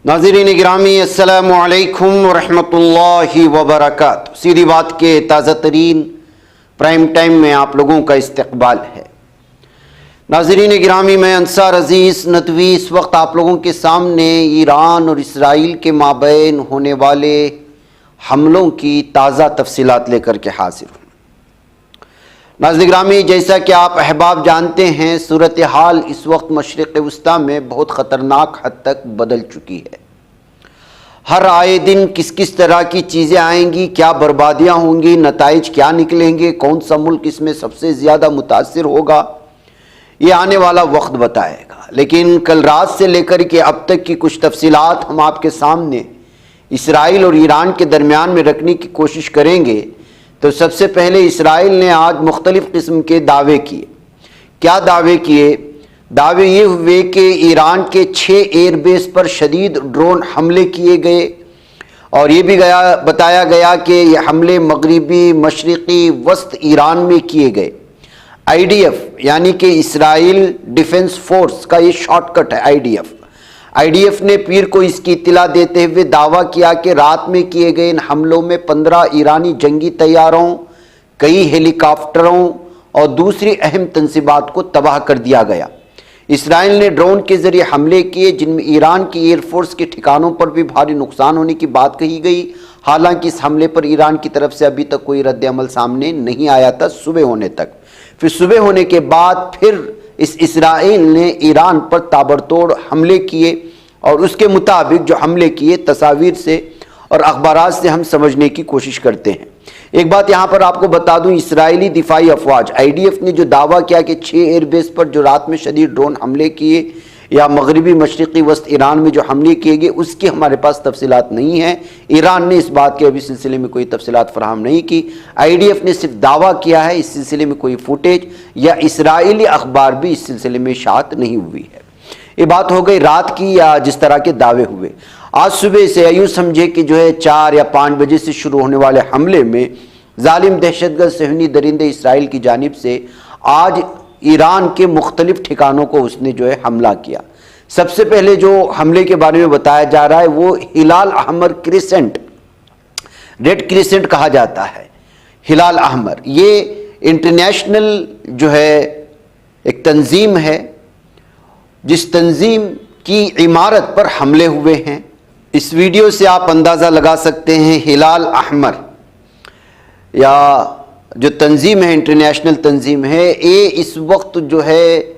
ناظرین گرامی السلام علیکم ورحمۃ اللہ وبرکاتہ۔ سیدھی بات کے تازہ ترین پرائم ٹائم میں آپ لوگوں کا استقبال ہے۔ ناظرین گرامی، میں انصار عزیز ندوی اس وقت آپ لوگوں کے سامنے ایران اور اسرائیل کے مابین ہونے والے حملوں کی تازہ تفصیلات لے کر کے حاضر ہوں۔ ناظرین گرامی، جیسا کہ آپ احباب جانتے ہیں، صورتحال اس وقت مشرق وسطیٰ میں بہت خطرناک حد تک بدل چکی ہے۔ ہر آئے دن کس طرح کی چیزیں آئیں گی، کیا بربادیاں ہوں گی، نتائج کیا نکلیں گے، کون سا ملک اس میں سب سے زیادہ متاثر ہوگا، یہ آنے والا وقت بتائے گا۔ لیکن کل رات سے لے کر کے اب تک کی کچھ تفصیلات ہم آپ کے سامنے اسرائیل اور ایران کے درمیان میں رکھنے کی کوشش کریں گے۔ تو سب سے پہلے اسرائیل نے آج مختلف قسم کے دعوے کیے۔ کیا دعوے کیے؟ دعوے یہ ہوئے کہ ایران کے 6 ایئر بیس پر شدید ڈرون حملے کیے گئے، اور یہ بھی بتایا گیا کہ یہ حملے مغربی مشرقی وسط ایران میں کیے گئے۔ IDF یعنی کہ اسرائیل ڈیفنس فورس کا یہ شارٹ کٹ ہے IDF نے پیر کو اس کی اطلاع دیتے ہوئے دعویٰ کیا کہ رات میں کیے گئے ان حملوں میں 15 ایرانی جنگی طیاروں، کئی ہیلی کاپٹروں اور دوسری اہم تنصیبات کو تباہ کر دیا گیا۔ اسرائیل نے ڈرون کے ذریعے حملے کیے جن میں ایران کی ایئر فورس کے ٹھکانوں پر بھی بھاری نقصان ہونے کی بات کہی گئی۔ حالانکہ اس حملے پر ایران کی طرف سے ابھی تک کوئی رد عمل سامنے نہیں آیا تھا صبح ہونے تک۔ پھر صبح ہونے کے بعد پھر اسرائیل نے ایران پر تابڑتوڑ حملے کیے، اور اس کے مطابق جو حملے کیے تصاویر سے اور اخبارات سے ہم سمجھنے کی کوشش کرتے ہیں۔ ایک بات یہاں پر آپ کو بتا دوں، اسرائیلی دفاعی افواج IDF نے جو دعویٰ کیا کہ 6 ایئر بیس پر جو رات میں شدید ڈرون حملے کیے یا مغربی مشرقی وسط ایران میں جو حملے کیے گئے، اس کی ہمارے پاس تفصیلات نہیں ہیں۔ ایران نے اس بات کے ابھی سلسلے میں کوئی تفصیلات فراہم نہیں کی۔ IDF نے صرف دعویٰ کیا ہے، اس سلسلے میں کوئی فوٹیج یا اسرائیلی اخبار بھی اس سلسلے میں اشاعت نہیں ہوئی ہے۔ یہ بات ہو گئی رات کی یا جس طرح کے دعوے ہوئے۔ آج صبح سے یوں سمجھے کہ جو ہے 4 یا 5 بجے سے شروع ہونے والے حملے میں ظالم دہشت گرد صہیونی درندے اسرائیل کی جانب سے آج ایران کے مختلف ٹھکانوں کو اس نے جو ہے حملہ کیا۔ سب سے پہلے جو حملے کے بارے میں بتایا جا رہا ہے وہ ہلال احمر کریسنٹ، ریڈ کریسنٹ کہا جاتا ہے۔ ہلال احمر یہ انٹرنیشنل جو ہے ایک تنظیم ہے، جس تنظیم کی عمارت پر حملے ہوئے ہیں۔ اس ویڈیو سے آپ اندازہ لگا سکتے ہیں ہلال احمر یا جو تنظیم ہے، انٹرنیشنل تنظیم ہے، یہ اس وقت جو ہے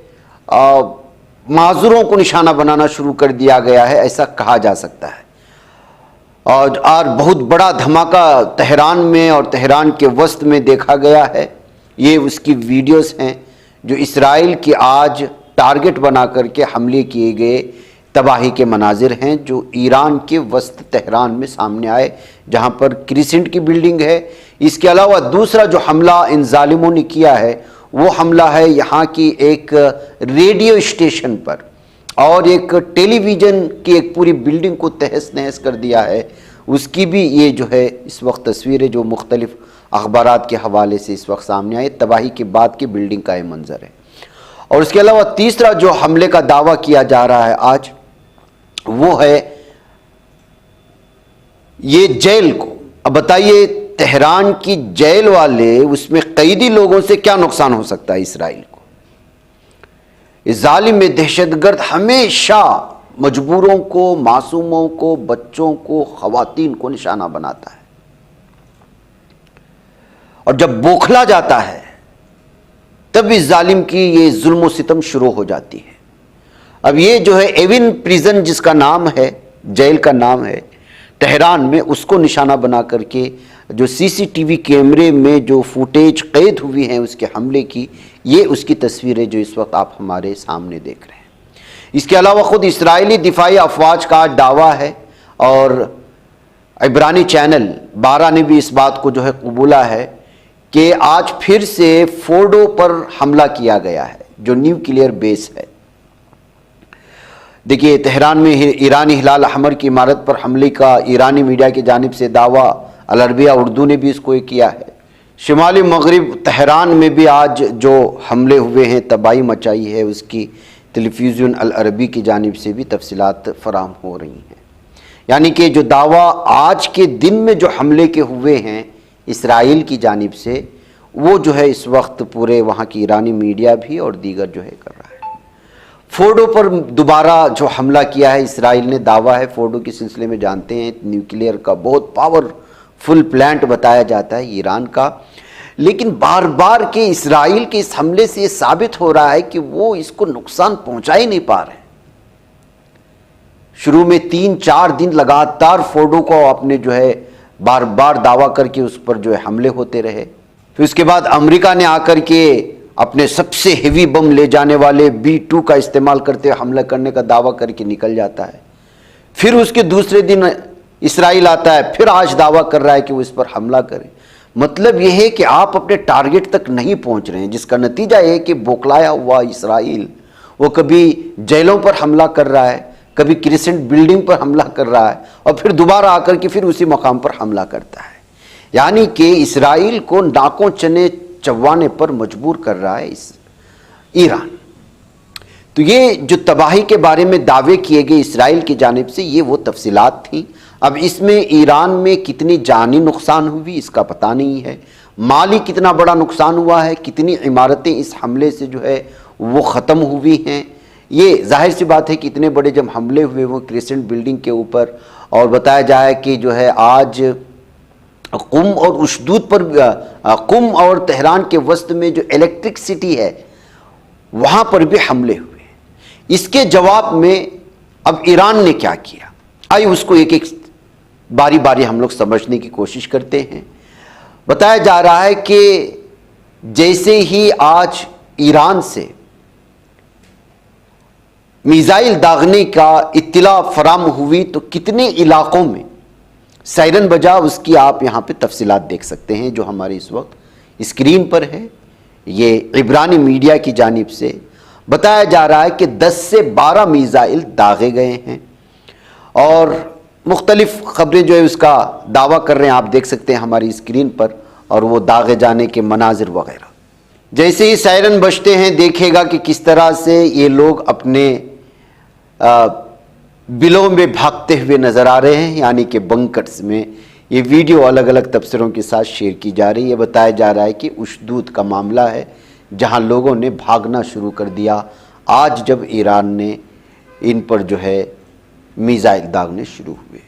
معذوروں کو نشانہ بنانا شروع کر دیا گیا ہے، ایسا کہا جا سکتا ہے۔ اور بہت بڑا دھماکہ تہران میں اور تہران کے وسط میں دیکھا گیا ہے۔ یہ اس کی ویڈیوز ہیں جو اسرائیل کی آج ٹارگٹ بنا کر کے حملے کیے گئے تباہی کے مناظر ہیں، جو ایران کے وسط تہران میں سامنے آئے، جہاں پر کریسنٹ کی بلڈنگ ہے۔ اس کے علاوہ دوسرا جو حملہ ان ظالموں نے کیا ہے وہ حملہ ہے یہاں کی ایک ریڈیو اسٹیشن پر، اور ایک ٹیلی ویژن کی ایک پوری بلڈنگ کو تہس نہس کر دیا ہے۔ اس کی بھی یہ جو ہے اس وقت تصویریں جو مختلف اخبارات کے حوالے سے اس وقت سامنے آئے، تباہی کے بعد کی بلڈنگ کا یہ منظر ہے۔ اور اس کے علاوہ تیسرا جو حملے کا دعویٰ کیا جا رہا ہے آج، وہ ہے یہ جیل کو۔ اب بتائیے تہران کی جیل والے، اس میں قیدی لوگوں سے کیا نقصان ہو سکتا ہے اسرائیل کو؟ اس ظالم دہشت گرد ہمیشہ مجبوروں کو، معصوموں کو، بچوں کو، خواتین کو نشانہ بناتا ہے، اور جب بوکھلا جاتا ہے تب اس ظالم کی یہ ظلم و ستم شروع ہو جاتی ہے۔ اب یہ جو ہے ایون پریزن جس کا نام ہے، جیل کا نام ہے تہران میں، اس کو نشانہ بنا کر کے جو CCTV کیمرے میں جو فوٹیج قید ہوئی ہیں اس کے حملے کی، یہ اس کی تصویریں جو اس وقت آپ ہمارے سامنے دیکھ رہے ہیں۔ اس کے علاوہ خود اسرائیلی دفاعی افواج کا دعویٰ ہے، اور عبرانی چینل 12 نے بھی اس بات کو جو ہے قبولا ہے کہ آج پھر سے فورڈو پر حملہ کیا گیا ہے، جو نیوکلیئر بیس ہے۔ دیکھیے تہران میں ایرانی ہلال احمر کی عمارت پر حملے کا ایرانی میڈیا کی جانب سے دعویٰ، العربیہ اردو نے بھی اس کو کیا ہے۔ شمالی مغرب تہران میں بھی آج جو حملے ہوئے ہیں، تباہی مچائی ہے، اس کی ٹیلی ویژن العربی کی جانب سے بھی تفصیلات فراہم ہو رہی ہیں۔ یعنی کہ جو دعویٰ آج کے دن میں جو حملے کے ہوئے ہیں اسرائیل کی جانب سے، وہ جو ہے اس وقت پورے وہاں کی ایرانی میڈیا بھی اور دیگر جو ہے کر رہا ہے۔ فورڈو پر دوبارہ جو حملہ کیا ہے اسرائیل نے، دعویٰ ہے فورڈو کے سلسلے میں جانتے ہیں نیوکلیئر کا بہت پاورفل پلانٹ بتایا جاتا ہے ایران کا، لیکن بار بار کے اسرائیل کے اس حملے سے یہ ثابت ہو رہا ہے کہ وہ اس کو نقصان پہنچا ہی نہیں پا رہے۔ شروع میں 3-4 دن لگاتار فورڈو کو اپنے جو ہے بار بار دعویٰ کر کے اس پر جو ہے حملے ہوتے رہے، پھر اس کے بعد امریکہ نے آ کر کے اپنے سب سے ہیوی بم لے جانے والے B-2 کا استعمال کرتے حملہ کرنے کا دعویٰ کر کے نکل جاتا ہے، پھر اس کے دوسرے دن اسرائیل آتا ہے، پھر آج دعویٰ کر رہا ہے کہ وہ اس پر حملہ کرے۔ مطلب یہ ہے کہ آپ اپنے ٹارگٹ تک نہیں پہنچ رہے ہیں، جس کا نتیجہ یہ ہے کہ بوکلایا ہوا اسرائیل وہ کبھی جیلوں پر حملہ کر رہا ہے، کبھی کرسنٹ بلڈنگ پر حملہ کر رہا ہے، اور پھر دوبارہ آ کر کے پھر اسی مقام پر حملہ کرتا ہے۔ یعنی کہ اسرائیل کو ناکوں چنے چوانے پر مجبور کر رہا ہے ایران۔ تو یہ جو تباہی کے بارے میں دعوے کیے گئے اسرائیل کی جانب سے، یہ وہ تفصیلات تھیں۔ اب اس میں ایران میں کتنی جانی نقصان ہوئی اس کا پتہ نہیں ہے، مالی کتنا بڑا نقصان ہوا ہے، کتنی عمارتیں اس حملے سے جو ہے وہ ختم ہوئی ہیں۔ یہ ظاہر سی بات ہے کہ اتنے بڑے جب حملے ہوئے وہ کرسنٹ بلڈنگ کے اوپر، اور بتایا جائے کہ جو ہے آج قم اور اشدود پر، قم اور تہران کے وسط میں جو الیکٹرک سٹی ہے وہاں پر بھی حملے ہوئے۔ اس کے جواب میں اب ایران نے کیا کیا، آئیے اس کو ایک ایک باری باری ہم لوگ سمجھنے کی کوشش کرتے ہیں۔ بتایا جا رہا ہے کہ جیسے ہی آج ایران سے میزائل داغنے کا اطلاع فراہم ہوئی تو کتنے علاقوں میں سائرن بجا، اس کی آپ یہاں پہ تفصیلات دیکھ سکتے ہیں جو ہماری اس وقت اسکرین پر ہے۔ یہ عبرانی میڈیا کی جانب سے بتایا جا رہا ہے کہ 10 سے 12 میزائل داغے گئے ہیں، اور مختلف خبریں جو ہے اس کا دعویٰ کر رہے ہیں، آپ دیکھ سکتے ہیں ہماری اسکرین پر، اور وہ داغے جانے کے مناظر وغیرہ۔ جیسے ہی سائرن بجتے ہیں دیکھے گا کہ کس طرح سے یہ لوگ اپنے بلوں میں بھاگتے ہوئے نظر آ رہے ہیں، یعنی کہ بنکرز میں۔ یہ ویڈیو الگ الگ تبصروں کے ساتھ شیئر کی جا رہی ہے۔ بتایا جا رہا ہے کہ اشدود کا معاملہ ہے جہاں لوگوں نے بھاگنا شروع کر دیا آج جب ایران نے ان پر جو ہے میزائل داغنے شروع ہوئے۔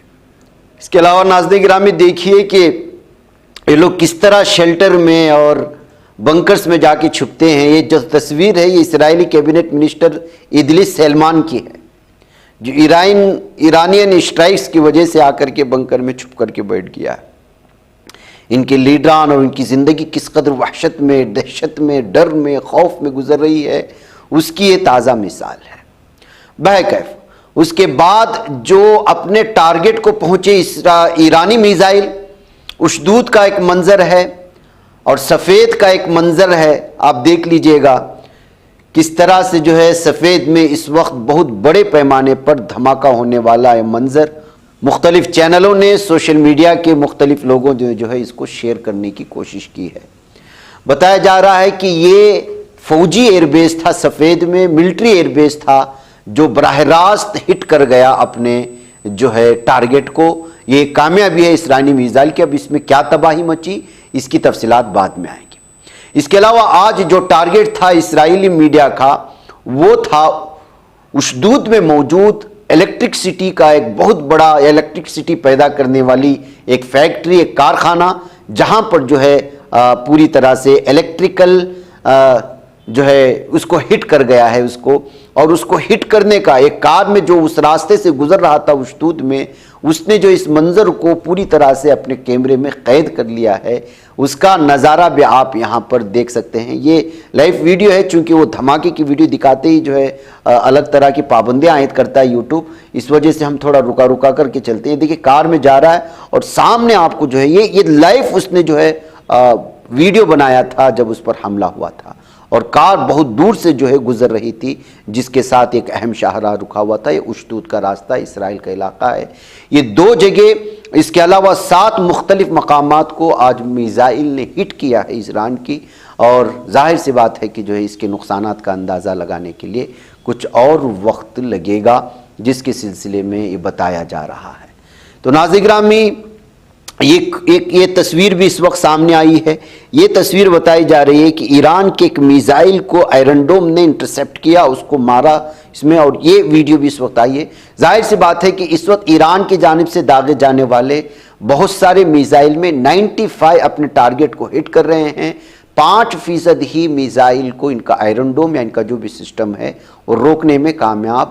اس کے علاوہ ناظرین گرامی دیکھیے کہ یہ لوگ کس طرح شیلٹر میں اور بنکرز میں جا کے چھپتے ہیں۔ یہ جو تصویر ہے یہ اسرائیلی کیبنٹ منسٹر ادلیس سلیمان کی ہے، جو ایرانین اسٹرائکس کی وجہ سے آ کر کے بنکر میں چھپ کر کے بیٹھ گیا ہے۔ ان کے لیڈران اور ان کی زندگی کس قدر وحشت میں، دہشت میں، ڈر میں، خوف میں گزر رہی ہے، اس کی یہ تازہ مثال ہے۔ بہرکیف اس کے بعد جو اپنے ٹارگٹ کو پہنچے ایرانی میزائل، اشدود کا ایک منظر ہے اور سفید کا ایک منظر ہے، آپ دیکھ لیجئے گا کس طرح سے جو ہے سفید میں اس وقت بہت بڑے پیمانے پر دھماکہ ہونے والا ہے منظر۔ مختلف چینلوں نے، سوشل میڈیا کے مختلف لوگوں نے جو ہے اس کو شیئر کرنے کی کوشش کی ہے۔ بتایا جا رہا ہے کہ یہ فوجی ایئر بیس تھا، سفید میں ملٹری ایئر بیس تھا، جو براہ راست ہٹ کر گیا اپنے جو ہے ٹارگٹ کو۔ یہ کامیابی ہے اسرائیلی میزائل کی۔ اب اس میں کیا تباہی مچی اس کی تفصیلات بعد میں آئیں گی۔ اس کے علاوہ آج جو ٹارگٹ تھا اسرائیلی میڈیا کا وہ تھا اشدود میں موجود الیکٹرک سٹی کا، ایک بہت بڑا الیکٹرک سٹی پیدا کرنے والی ایک فیکٹری، ایک کارخانہ، جہاں پر جو ہے پوری طرح سے الیکٹریکل جو ہے اس کو ہٹ کر گیا ہے اس کو، اور اس کو ہٹ کرنے کا ایک کار میں جو اس راستے سے گزر رہا تھا اشدود میں، اس نے جو اس منظر کو پوری طرح سے اپنے کیمرے میں قید کر لیا ہے، اس کا نظارہ بھی آپ یہاں پر دیکھ سکتے ہیں۔ یہ لائیو ویڈیو ہے، چونکہ وہ دھماکے کی ویڈیو دکھاتے ہی جو ہے الگ طرح کی پابندیاں عائد کرتا ہے یوٹیوب، اس وجہ سے ہم تھوڑا رکا کر کے چلتے ہیں۔ دیکھیں کار میں جا رہا ہے اور سامنے آپ کو جو ہے یہ لائیو اس نے جو ہے ویڈیو بنایا تھا جب اس پر حملہ ہوا تھا، اور کار بہت دور سے جو ہے گزر رہی تھی، جس کے ساتھ ایک اہم شاہراہ رکا ہوا تھا۔ یہ اشدود کا راستہ، اسرائیل کا علاقہ ہے۔ یہ 2 جگہ، اس کے علاوہ 7 مختلف مقامات کو آج میزائل نے ہٹ کیا ہے ایران کی، اور ظاہر سی بات ہے کہ جو ہے اس کے نقصانات کا اندازہ لگانے کے لیے کچھ اور وقت لگے گا، جس کے سلسلے میں یہ بتایا جا رہا ہے۔ تو ناظرین گرامی یہ تصویر بھی اس وقت سامنے آئی ہے. یہ تصویر بتائی جا رہی ہے کہ ایران کے ایک میزائل کو آئرن ڈوم نے انٹرسیپٹ کیا, اس کو مارا اس میں, اور یہ ویڈیو بھی اس وقت آئی ہے. ظاہر سی بات ہے کہ اس وقت ایران کی جانب سے داغے جانے والے بہت سارے میزائل میں 95 اپنے ٹارگٹ کو ہٹ کر رہے ہیں, 5% ہی میزائل کو ان کا آئرن ڈوم یا ان کا جو بھی سسٹم ہے وہ روکنے میں کامیاب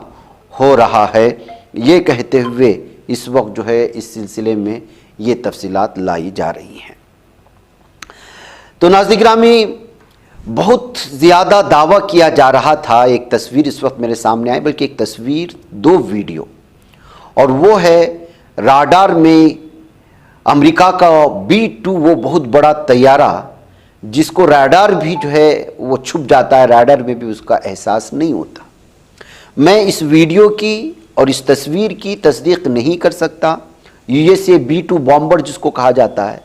ہو رہا ہے. یہ کہتے ہوئے اس وقت جو ہے اس سلسلے میں یہ تفصیلات لائی جا رہی ہیں. تو ناظرین گرامی بہت زیادہ دعویٰ کیا جا رہا تھا, ایک تصویر اس وقت میرے سامنے آئی, بلکہ ایک تصویر 2 ویڈیو, اور وہ ہے راڈار میں امریکہ کا B-2 وہ بہت بڑا طیارہ جس کو راڈار بھی جو ہے وہ چھپ جاتا ہے, راڈار میں بھی اس کا احساس نہیں ہوتا. میں اس ویڈیو کی اور اس تصویر کی تصدیق نہیں کر سکتا. USA B-2 بامبر جس کو کہا جاتا ہے,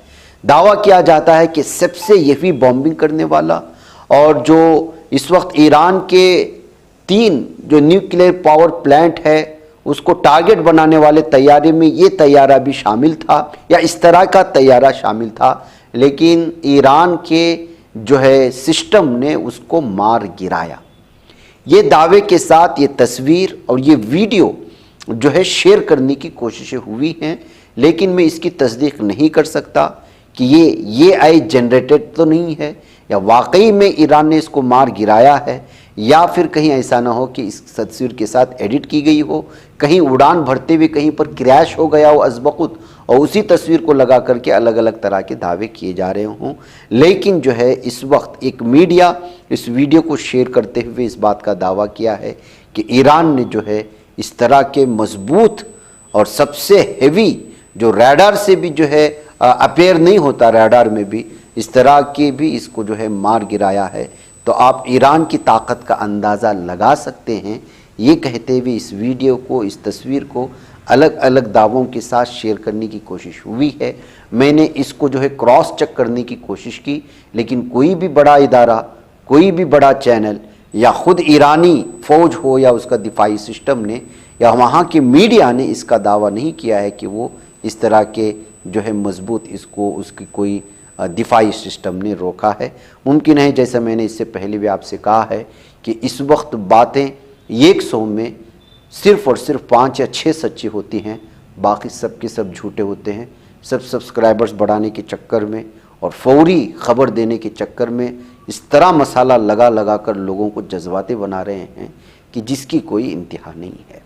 دعویٰ کیا جاتا ہے کہ سب سے یہی بامبنگ کرنے والا, اور جو اس وقت ایران کے 3 جو نیوکلیئر پاور پلانٹ ہے اس کو ٹارگٹ بنانے والے طیارے میں یہ طیارہ بھی شامل تھا, یا اس طرح کا طیارہ شامل تھا, لیکن ایران کے جو ہے سسٹم نے اس کو مار گرایا. یہ دعوے کے ساتھ یہ تصویر اور یہ ویڈیو جو ہے شیئر کرنے کی کوششیں ہوئی ہیں, لیکن میں اس کی تصدیق نہیں کر سکتا کہ یہ AI جنریٹڈ تو نہیں ہے, یا واقعی میں ایران نے اس کو مار گرایا ہے, یا پھر کہیں ایسا نہ ہو کہ اس تصویر کے ساتھ ایڈٹ کی گئی ہو, کہیں اڑان بھرتے ہوئے کہیں پر کریش ہو گیا ہو ازبخود, اور اسی تصویر کو لگا کر کے الگ الگ طرح کے دعوے کیے جا رہے ہوں. لیکن جو ہے اس وقت ایک میڈیا اس ویڈیو کو شیئر کرتے ہوئے اس بات کا دعویٰ کیا ہے کہ ایران نے جو ہے اس طرح کے مضبوط اور سب سے ہیوی جو ریڈار سے بھی جو ہے اپیئر نہیں ہوتا, ریڈار میں بھی اس طرح کے بھی اس کو جو ہے مار گرایا ہے. تو آپ ایران کی طاقت کا اندازہ لگا سکتے ہیں. یہ کہتے ہوئے اس ویڈیو کو, اس تصویر کو الگ الگ دعووں کے ساتھ شیئر کرنے کی کوشش ہوئی ہے. میں نے اس کو جو ہے کراس چیک کرنے کی کوشش کی, لیکن کوئی بھی بڑا ادارہ, کوئی بھی بڑا چینل, یا خود ایرانی فوج ہو یا اس کا دفاعی سسٹم نے یا وہاں کے میڈیا نے اس کا دعویٰ نہیں کیا ہے کہ وہ اس طرح کے جو ہے مضبوط اس کی کوئی دفاعی سسٹم نے روکا ہے. ممکن ہے جیسا میں نے اس سے پہلے بھی آپ سے کہا ہے کہ اس وقت باتیں 100 میں صرف اور صرف 5 یا 6 سچی ہوتی ہیں, باقی سب کے سب جھوٹے ہوتے ہیں. سب سبسکرائبرز بڑھانے کے چکر میں اور فوری خبر دینے کے چکر میں اس طرح مسالہ لگا کر لوگوں کو جذباتی بنا رہے ہیں کہ جس کی کوئی انتہا نہیں ہے.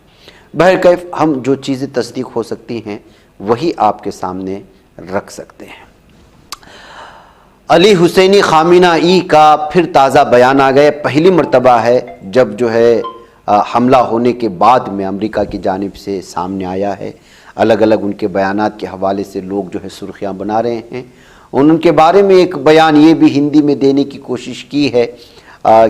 بہرکیف ہم جو چیزیں تصدیق ہو سکتی ہیں وہی آپ کے سامنے رکھ سکتے ہیں. علی حسینی خامنہ ای کا پھر تازہ بیان آ گئے. پہلی مرتبہ ہے جب جو ہے حملہ ہونے کے بعد میں امریکہ کی جانب سے سامنے آیا ہے. الگ الگ ان کے بیانات کے حوالے سے لوگ جو ہے سرخیاں بنا رہے ہیں. ان کے بارے میں ایک بیان یہ بھی ہندی میں دینے کی کوشش کی ہے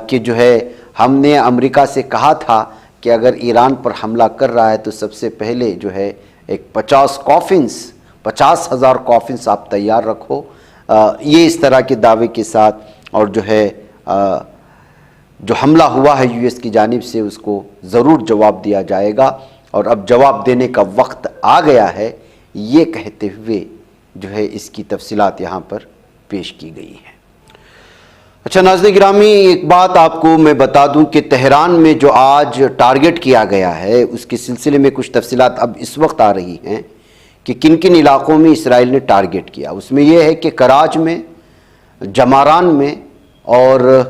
کہ جو ہے ہم نے امریکہ سے کہا تھا کہ اگر ایران پر حملہ کر رہا ہے تو سب سے پہلے جو ہے ایک 50,000 کافنس آپ تیار رکھو. یہ اس طرح کے دعوے کے ساتھ, اور جو ہے جو حملہ ہوا ہے US کی جانب سے اس کو ضرور جواب دیا جائے گا, اور اب جواب دینے کا وقت آ گیا ہے, یہ کہتے ہوئے جو ہے اس کی تفصیلات یہاں پر پیش کی گئی ہیں. اچھا ناظرین گرامی, ایک بات آپ کو میں بتا دوں کہ تہران میں جو آج ٹارگٹ کیا گیا ہے اس کے سلسلے میں کچھ تفصیلات اب اس وقت آ رہی ہیں کہ کن کن علاقوں میں اسرائیل نے ٹارگٹ کیا. اس میں یہ ہے کہ کراچ میں, جماران میں, اور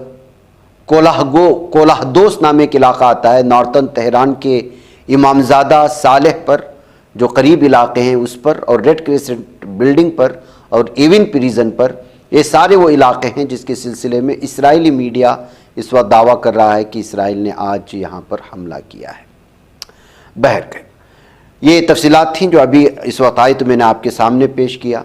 کولہدوس نام ایک علاقہ آتا ہے نارتن تہران کے امامزادہ صالح پر جو قریب علاقے ہیں اس پر, اور ریڈ کریسنٹ بلڈنگ پر, اور ایون پریزن پر. یہ سارے وہ علاقے ہیں جس کے سلسلے میں اسرائیلی میڈیا اس وقت دعویٰ کر رہا ہے کہ اسرائیل نے آج یہاں پر حملہ کیا ہے. بہرکیف یہ تفصیلات تھیں جو ابھی اس وقت آئی تو میں نے آپ کے سامنے پیش کیا.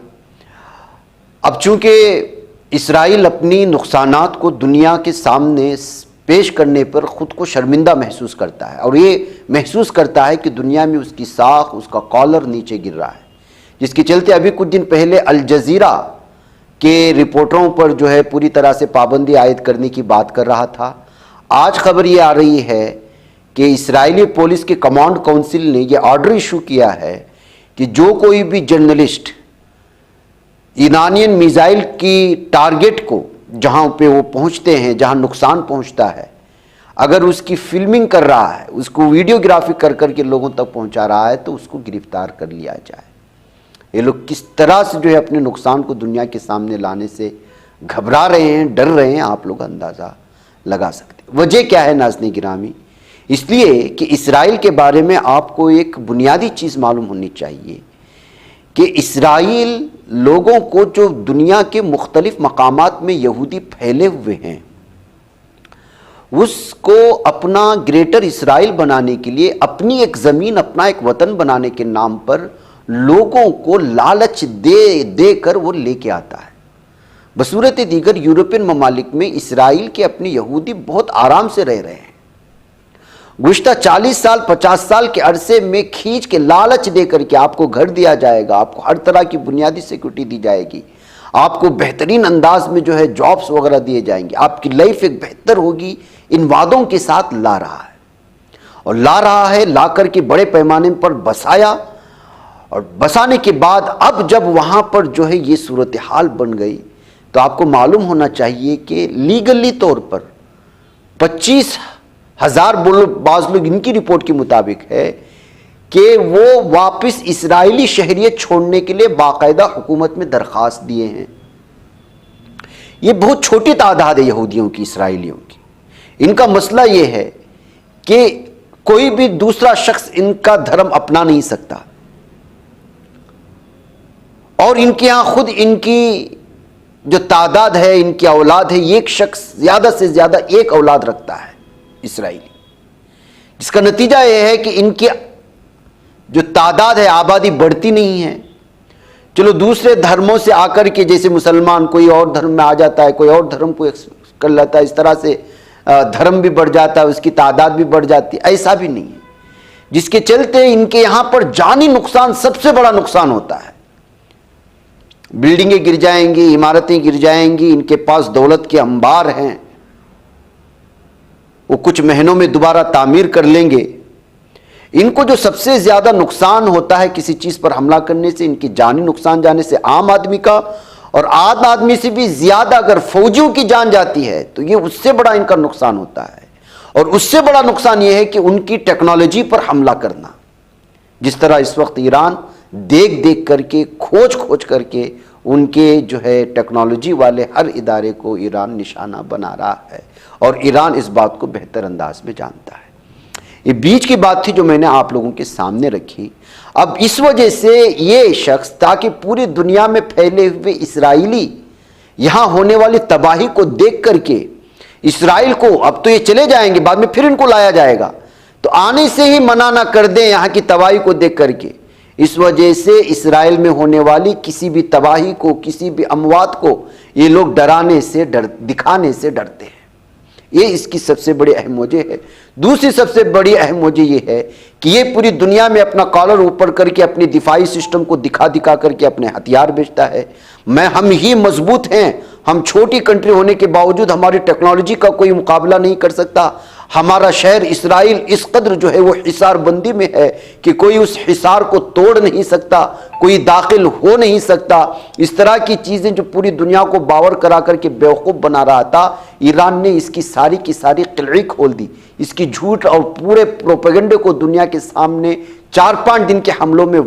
اب چونکہ اسرائیل اپنی نقصانات کو دنیا کے سامنے پیش کرنے پر خود کو شرمندہ محسوس کرتا ہے, اور یہ محسوس کرتا ہے کہ دنیا میں اس کی ساکھ, اس کا کالر نیچے گر رہا ہے, جس کے چلتے ابھی کچھ دن پہلے الجزیرہ کے رپورٹروں پر جو ہے پوری طرح سے پابندی عائد کرنے کی بات کر رہا تھا. آج خبر یہ آ رہی ہے کہ اسرائیلی پولیس کے کمانڈ کونسل نے یہ آرڈر ایشو کیا ہے کہ جو کوئی بھی جرنلسٹ ایرانین میزائل کی ٹارگٹ کو جہاں پہ وہ پہنچتے ہیں، جہاں نقصان پہنچتا ہے، اگر اس کی فلمنگ کر رہا ہے، اس کو ویڈیوگرافی کر کر کے لوگوں تک پہنچا رہا ہے، تو اس کو گرفتار کر لیا جائے۔ یہ لوگ کس طرح سے جو ہے اپنے نقصان کو دنیا کے سامنے لانے سے گھبرا رہے ہیں، ڈر رہے ہیں، آپ لوگ اندازہ لگا سکتے ہیں۔ وجہ کیا ہے ناظرین گرامی؟ اس لیے کہ اسرائیل کے بارے میں آپ کو ایک بنیادی چیز معلوم ہونی چاہیے کہ اسرائیل لوگوں کو، جو دنیا کے مختلف مقامات میں یہودی پھیلے ہوئے ہیں، اس کو اپنا گریٹر اسرائیل بنانے کے لیے، اپنی ایک زمین، اپنا ایک وطن بنانے کے نام پر لوگوں کو لالچ دے دے کر وہ لے کے آتا ہے۔ بصورت دیگر یورپین ممالک میں اسرائیل کے اپنے یہودی بہت آرام سے رہ رہے ہیں۔ گزشتہ 40 سال 50 سال کے عرصے میں کھینچ کے لالچ دے کر کے آپ کو گھر دیا جائے گا، آپ کو ہر طرح کی بنیادی سیکورٹی دی جائے گی، آپ کو بہترین انداز میں جو ہے جابس وغیرہ دیے جائیں گے، آپ کی لائف ایک بہتر ہوگی، ان وعدوں کے ساتھ لا رہا ہے، اور لا کر کے بڑے پیمانے پر بسایا، اور بسانے کے بعد اب جب وہاں پر جو ہے یہ صورتحال بن گئی، تو آپ کو معلوم ہونا چاہیے کہ لیگلی طور پر 25,000 بعض لوگ ان کی رپورٹ کے مطابق ہے کہ وہ واپس اسرائیلی شہریت چھوڑنے کے لیے باقاعدہ حکومت میں درخواست دیے ہیں۔ یہ بہت چھوٹی تعداد ہے یہودیوں کی، اسرائیلیوں کی۔ ان کا مسئلہ یہ ہے کہ کوئی بھی دوسرا شخص ان کا دھرم اپنا نہیں سکتا، اور ان کے ہاں خود ان کی جو تعداد ہے، ان کی اولاد ہے، ایک شخص زیادہ سے زیادہ ایک اولاد رکھتا ہے اسرائیلی، جس کا نتیجہ یہ ہے کہ ان کی جو تعداد ہے، آبادی بڑھتی نہیں ہے۔ چلو دوسرے دھرموں سے آ کر کے، جیسے مسلمان کوئی اور دھرم میں آ جاتا ہے، کوئی اور دھرم کو کر لیتا ہے، اس طرح سے دھرم بھی بڑھ جاتا ہے، اس کی تعداد بھی بڑھ جاتی ہے، ایسا بھی نہیں ہے، جس کے چلتے ان کے یہاں پر جانی نقصان، سب سے بڑا نقصان ہوتا ہے۔ بلڈنگیں گر جائیں گی، عمارتیں گر جائیں گی، ان کے پاس دولت کے انبار ہیں، وہ کچھ مہینوں میں دوبارہ تعمیر کر لیں گے۔ ان کو جو سب سے زیادہ نقصان ہوتا ہے کسی چیز پر حملہ کرنے سے، ان کی جانی نقصان جانے سے، عام آدمی کا، اور عام آدمی سے بھی زیادہ اگر فوجیوں کی جان جاتی ہے تو یہ اس سے بڑا ان کا نقصان ہوتا ہے۔ اور اس سے بڑا نقصان یہ ہے کہ ان کی ٹیکنالوجی پر حملہ کرنا، جس طرح اس وقت ایران دیکھ دیکھ کر کے، کھوج کھوج کر کے ان کے جو ہے ٹیکنالوجی والے ہر ادارے کو ایران نشانہ بنا رہا ہے، اور ایران اس بات کو بہتر انداز میں جانتا ہے۔ یہ بیچ کی بات تھی جو میں نے آپ لوگوں کے سامنے رکھی۔ اب اس وجہ سے یہ شخص، تاکہ پوری دنیا میں پھیلے ہوئے اسرائیلی یہاں ہونے والی تباہی کو دیکھ کر کے اسرائیل کو، اب تو یہ چلے جائیں گے، بعد میں پھر ان کو لایا جائے گا، تو آنے سے ہی منع نہ کر دیں یہاں کی تباہی کو دیکھ کر کے۔ اس وجہ سے اسرائیل میں ہونے والی کسی بھی تباہی کو، کسی بھی اموات کو یہ لوگ دکھانے سے ڈرتے ہیں۔ یہ اس کی سب سے بڑی اہم وجہ ہے۔ دوسری سب سے بڑی اہم وجہ یہ ہے کہ یہ پوری دنیا میں اپنا کالر اوپر کر کے، اپنی دفاعی سسٹم کو دکھا کر کے اپنے ہتھیار بیچتا ہے۔ ہم ہی مضبوط ہیں، ہم چھوٹی کنٹری ہونے کے باوجود ہماری ٹیکنالوجی کا کوئی مقابلہ نہیں کر سکتا، ہمارا شہر اسرائیل اس قدر جو ہے وہ حصار بندی میں ہے کہ کوئی اس حصار کو توڑ نہیں سکتا، کوئی داخل ہو نہیں سکتا۔ اس طرح کی چیزیں جو پوری دنیا کو باور کرا کر کے بیوقوف بنا رہا تھا، ایران نے اس کی ساری قلعیں کھول دی، اس کی جھوٹ اور پورے پروپیگنڈے کو دنیا کے سامنے 4-5 دن کے حملوں میں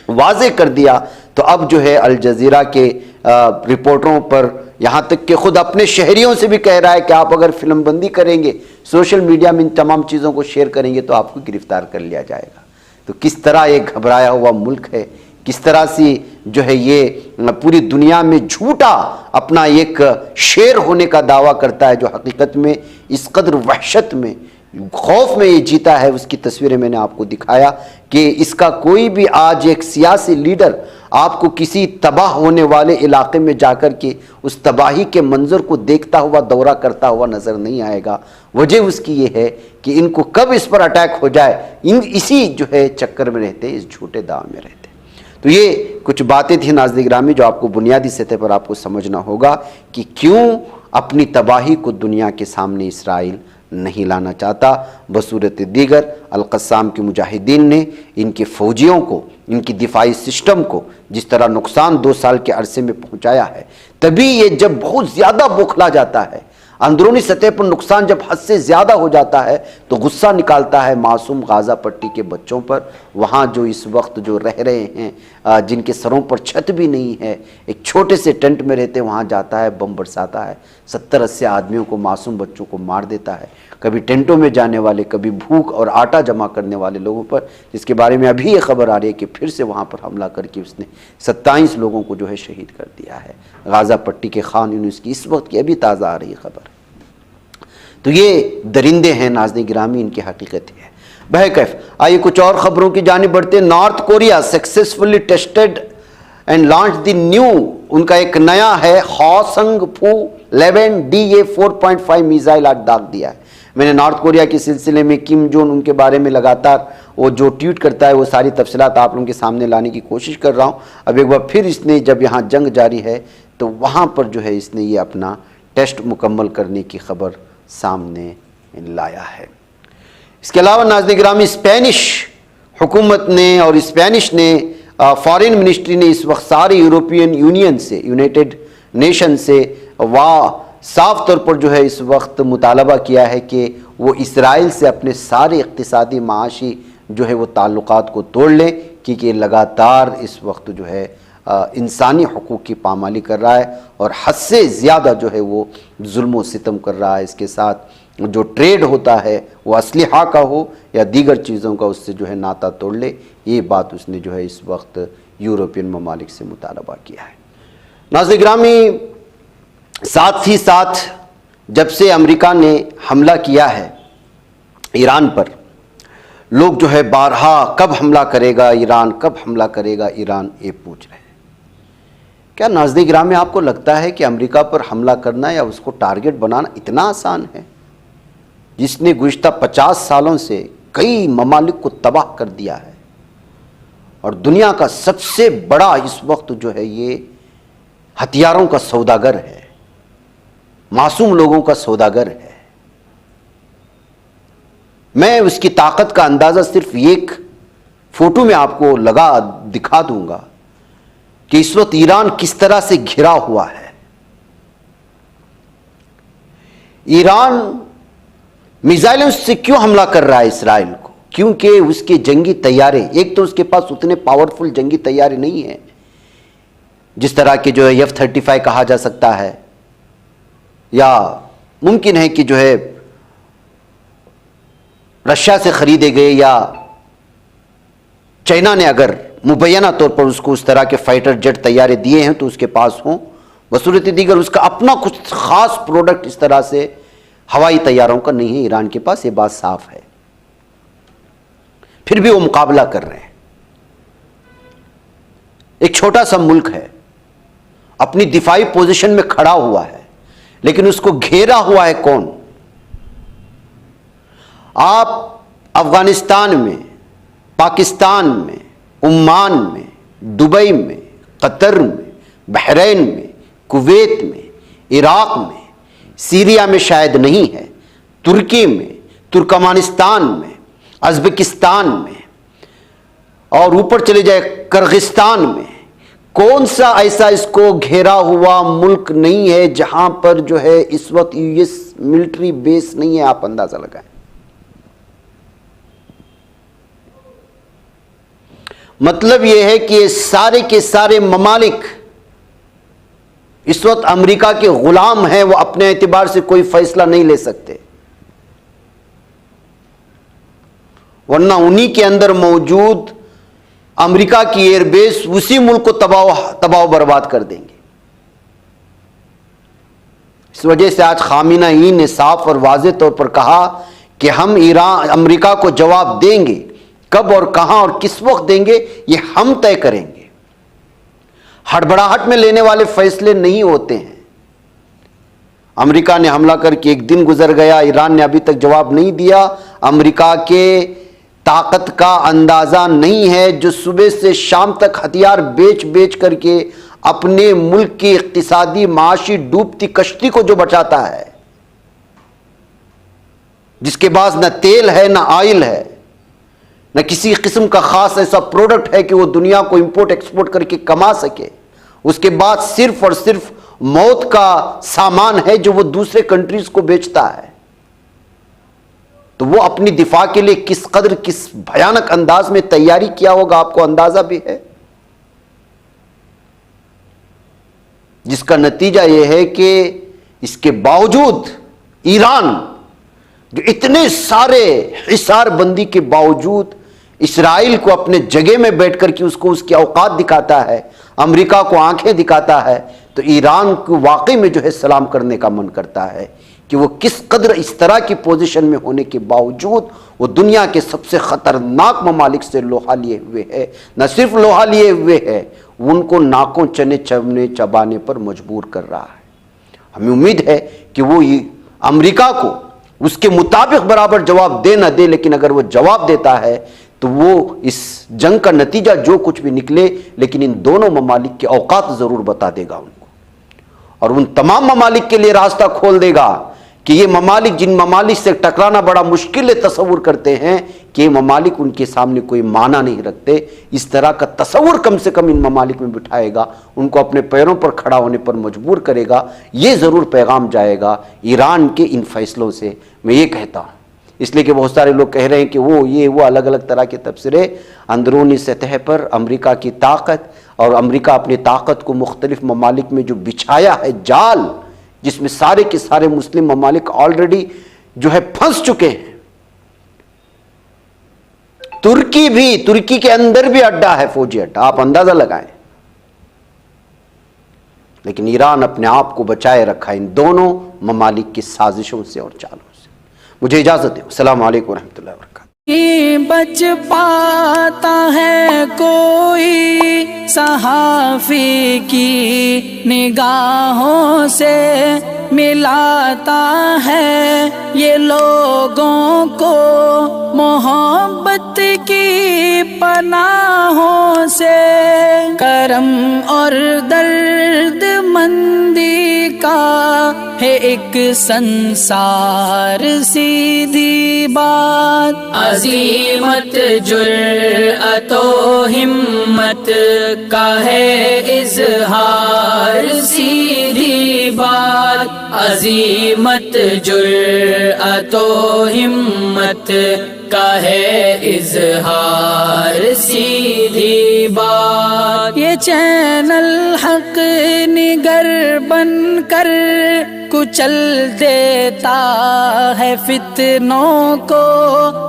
واضح کر دیا۔ تو اب جو ہے الجزیرہ کے رپورٹروں پر، یہاں تک کہ خود اپنے شہریوں سے بھی کہہ رہا ہے کہ آپ اگر فلم بندی کریں گے، سوشل میڈیا میں ان تمام چیزوں کو شیئر کریں گے تو آپ کو گرفتار کر لیا جائے گا۔ تو کس طرح ایک گھبرایا ہوا ملک ہے، کس طرح سے جو ہے یہ پوری دنیا میں جھوٹا اپنا ایک شیر ہونے کا دعویٰ کرتا ہے، جو حقیقت میں اس قدر وحشت میں، خوف میں یہ جیتا ہے۔ اس کی تصویریں میں نے آپ کو دکھایا کہ اس کا کوئی بھی آج ایک سیاسی لیڈر آپ کو کسی تباہ ہونے والے علاقے میں جا کر کے اس تباہی کے منظر کو دیکھتا ہوا، دورہ کرتا ہوا نظر نہیں آئے گا۔ وجہ اس کی یہ ہے کہ ان کو کب اس پر اٹیک ہو جائے، اسی جو ہے چکر میں رہتے، اس جھوٹے دعوے میں رہتے۔ تو یہ کچھ باتیں تھیں ناظرین گرامی جو آپ کو بنیادی سطح پر آپ کو سمجھنا ہوگا کہ کیوں اپنی تباہی کو دنیا کے سامنے اسرائیل نہیں لانا چاہتا۔ بصورت دیگر القصام کے مجاہدین نے ان کے فوجیوں کو، ان کی دفاعی سسٹم کو جس طرح نقصان 2 سال کے عرصے میں پہنچایا ہے، تبھی یہ جب بہت زیادہ بوکھلا جاتا ہے، اندرونی سطح پر نقصان جب حد سے زیادہ ہو جاتا ہے، تو غصہ نکالتا ہے معصوم غازہ پٹی کے بچوں پر، وہاں جو اس وقت جو رہ رہے ہیں، جن کے سروں پر چھت بھی نہیں ہے، ایک چھوٹے سے ٹینٹ میں رہتے، وہاں جاتا ہے، بم برساتا ہے، 70-80 آدمیوں کو، معصوم بچوں کو مار دیتا ہے۔ کبھی ٹینٹوں میں جانے والے، کبھی بھوک اور آٹا جمع کرنے والے لوگوں پر، جس کے بارے میں ابھی یہ خبر آ رہی ہے کہ پھر سے وہاں پر حملہ کر کے اس نے 27 لوگوں کو جو ہے شہید کر دیا ہے۔ غازہ پٹی کے خان یونس کی اس وقت کی ابھی تازہ آ رہی خبر۔ تو یہ درندے ہیں ناظرین گرامی، ان کی حقیقت ہے۔ بہرکیف آئیے کچھ اور خبروں کی جانب بڑھتے ہیں۔ North Korea successfully tested and launch the new, ان کا ایک نیا ہے ہاسنگ فو 11 DA 4.5 میزائل آج داغ دیا ہے۔ میں نے نارتھ کوریا کے سلسلے میں کم جون ان کے بارے میں لگاتار وہ جو ٹویٹ کرتا ہے وہ ساری تفصیلات آپ لوگوں کے سامنے لانے کی کوشش کر رہا ہوں۔ اب ایک بار پھر اس نے جب یہاں جنگ جاری ہے تو وہاں پر جو ہے اس نے یہ اپنا ٹیسٹ مکمل کرنے کی خبر سامنے لایا ہے۔ اس کے علاوہ ناظرین گرامی اسپینش حکومت نے اور اسپینش نے فارن منسٹری نے اس وقت سارے یورپین یونین سے، یونائٹڈ نیشن سے صاف طور پر جو ہے اس وقت مطالبہ کیا ہے کہ وہ اسرائیل سے اپنے سارے اقتصادی معاشی جو ہے وہ تعلقات کو توڑ لیں، کیونکہ یہ لگاتار اس وقت جو ہے انسانی حقوق کی پامالی کر رہا ہے اور حد سے زیادہ جو ہے وہ ظلم و ستم کر رہا ہے۔ اس کے ساتھ جو ٹریڈ ہوتا ہے وہ اسلحہ کا ہو یا دیگر چیزوں کا، اس سے جو ہے ناطہ توڑ لے۔ یہ بات اس نے جو ہے اس وقت یورپین ممالک سے مطالبہ کیا ہے۔ ناظرین گرامی ساتھ ہی ساتھ جب سے امریکہ نے حملہ کیا ہے ایران پر، لوگ جو ہے بارہا کب حملہ کرے گا ایران، کب حملہ کرے گا ایران، یہ پوچھ رہے ہیں۔ کیا ناظرین گرامی آپ کو لگتا ہے کہ امریکہ پر حملہ کرنا یا اس کو ٹارگٹ بنانا اتنا آسان ہے، جس نے گزشتہ 50 سالوں سے کئی ممالک کو تباہ کر دیا ہے اور دنیا کا سب سے بڑا اس وقت جو ہے یہ ہتھیاروں کا سوداگر ہے، معصوم لوگوں کا سوداگر ہے؟ میں اس کی طاقت کا اندازہ صرف ایک فوٹو میں آپ کو دکھا دوں گا کہ اس وقت ایران کس طرح سے گھرا ہوا ہے۔ ایران میزائلوں سے کیوں حملہ کر رہا ہے اسرائیل کو؟ کیونکہ اس کے جنگی طیارے، ایک تو اس کے پاس اتنے پاورفل جنگی طیارے نہیں ہیں جس طرح کے جو ہے F-35 کہا جا سکتا ہے، یا ممکن ہے کہ جو ہے رشیا سے خریدے گئے یا چائنا نے اگر مبینہ طور پر اس کو اس طرح کے فائٹر جیٹ طیارے دیے ہیں تو اس کے پاس ہوں۔ بصورت دیگر اس کا اپنا کچھ خاص پروڈکٹ اس طرح سے ہوائی طیاروں کا نہیں ہے ایران کے پاس، یہ بات صاف ہے۔ پھر بھی وہ مقابلہ کر رہے ہیں۔ ایک چھوٹا سا ملک ہے، اپنی دفاعی پوزیشن میں کھڑا ہوا ہے، لیکن اس کو گھیرا ہوا ہے کون؟ آپ افغانستان میں، پاکستان میں، عمان میں، دبئی میں، قطر میں، بحرین میں، کویت میں، عراق میں، سیریا میں شاید نہیں ہے، ترکی میں، ترکمانستان میں، ازبکستان میں، اور اوپر چلے جائے کرغستان میں، کون سا ایسا اس کو گھیرا ہوا ملک نہیں ہے جہاں پر جو ہے اس وقت US ملٹری بیس نہیں ہے؟ آپ اندازہ لگائیں۔ مطلب یہ ہے کہ یہ سارے کے سارے ممالک اس وقت امریکہ کے غلام ہیں، وہ اپنے اعتبار سے کوئی فیصلہ نہیں لے سکتے، ورنہ انہی کے اندر موجود امریکہ کی ایئر بیس اسی ملک کو تباہ و برباد کر دیں گے۔ اس وجہ سے آج خامنہ ای نے صاف اور واضح طور پر کہا کہ ہم امریکہ کو جواب دیں گے، کب اور کہاں اور کس وقت دیں گے یہ ہم طے کریں گے۔ ہڑبڑاہٹ میں لینے والے فیصلے نہیں ہوتے ہیں۔ امریکہ نے حملہ کر کے ایک دن گزر گیا، ایران نے ابھی تک جواب نہیں دیا۔ امریکہ کے طاقت کا اندازہ نہیں ہے جو صبح سے شام تک ہتھیار بیچ کر کے اپنے ملک کی اقتصادی معاشی ڈوبتی کشتی کو جو بچاتا ہے۔ جس کے پاس نہ تیل ہے نہ آئل ہے، نہ کسی قسم کا خاص ایسا پروڈکٹ ہے کہ وہ دنیا کو امپورٹ ایکسپورٹ کر کے کما سکے، اس کے بعد صرف اور صرف موت کا سامان ہے جو وہ دوسرے کنٹریز کو بیچتا ہے، تو وہ اپنی دفاع کے لیے کس قدر کس بھیانک انداز میں تیاری کیا ہوگا آپ کو اندازہ بھی ہے، جس کا نتیجہ یہ ہے کہ اس کے باوجود ایران جو اتنے سارے حصار بندی کے باوجود اسرائیل کو اپنے جگہ میں بیٹھ کر کے اس کو اس کی اوقات دکھاتا ہے، امریکہ کو آنکھیں دکھاتا ہے، تو ایران کو واقعی میں جو ہے سلام کرنے کا من کرتا ہے کہ وہ کس قدر اس طرح کی پوزیشن میں ہونے کے باوجود وہ دنیا کے سب سے خطرناک ممالک سے لوہا لیے ہوئے ہے، نہ صرف لوہا لیے ہوئے ہے، وہ ان کو ناکوں چبانے پر مجبور کر رہا ہے۔ ہمیں امید ہے کہ وہ امریکہ کو اس کے مطابق برابر جواب دے نہ دے، لیکن اگر وہ جواب دیتا ہے تو وہ اس جنگ کا نتیجہ جو کچھ بھی نکلے، لیکن ان دونوں ممالک کے اوقات ضرور بتا دے گا ان کو، اور ان تمام ممالک کے لیے راستہ کھول دے گا کہ یہ ممالک جن ممالک سے ٹکرانا بڑا مشکل ہے، تصور کرتے ہیں کہ یہ ممالک ان کے سامنے کوئی معنی نہیں رکھتے، اس طرح کا تصور کم سے کم ان ممالک میں بٹھائے گا، ان کو اپنے پیروں پر کھڑا ہونے پر مجبور کرے گا۔ یہ ضرور پیغام جائے گا ایران کے ان فیصلوں سے، میں یہ کہتا ہوں، اس لیے کہ بہت سارے لوگ کہہ رہے ہیں کہ وہ الگ الگ طرح کے تبصرے اندرونی سطح پر امریکہ کی طاقت اور امریکہ اپنی طاقت کو مختلف ممالک میں جو بچھایا ہے جال، جس میں سارے کے سارے مسلم ممالک آلریڈی جو ہے پھنس چکے ہیں، ترکی کے اندر بھی اڈا ہے، فوجی اڈا، آپ اندازہ لگائیں، لیکن ایران اپنے آپ کو بچائے رکھا ان دونوں ممالک کی سازشوں سے اور چالوں سے۔ مجھے اجازت دیں، السلام علیکم ورحمۃ اللہ وبرکاتہ۔ بچ پاتا ہے کوئی صحافی کی نگاہوں سے، ملاتا ہے یہ لوگوں کو محبت کی پناہوں سے، کرم اور درد مندی کا ہے ایک سنسار، سیدھی بات عزیمت جرأت و ہمت کا ہے اظہار، سیدھی بات عزیمت جرأت و ہمت کا ہے اظہار، سیدھی بات۔ یہ چینل حق نگر بن کر کچل دیتا ہے فتنوں کو،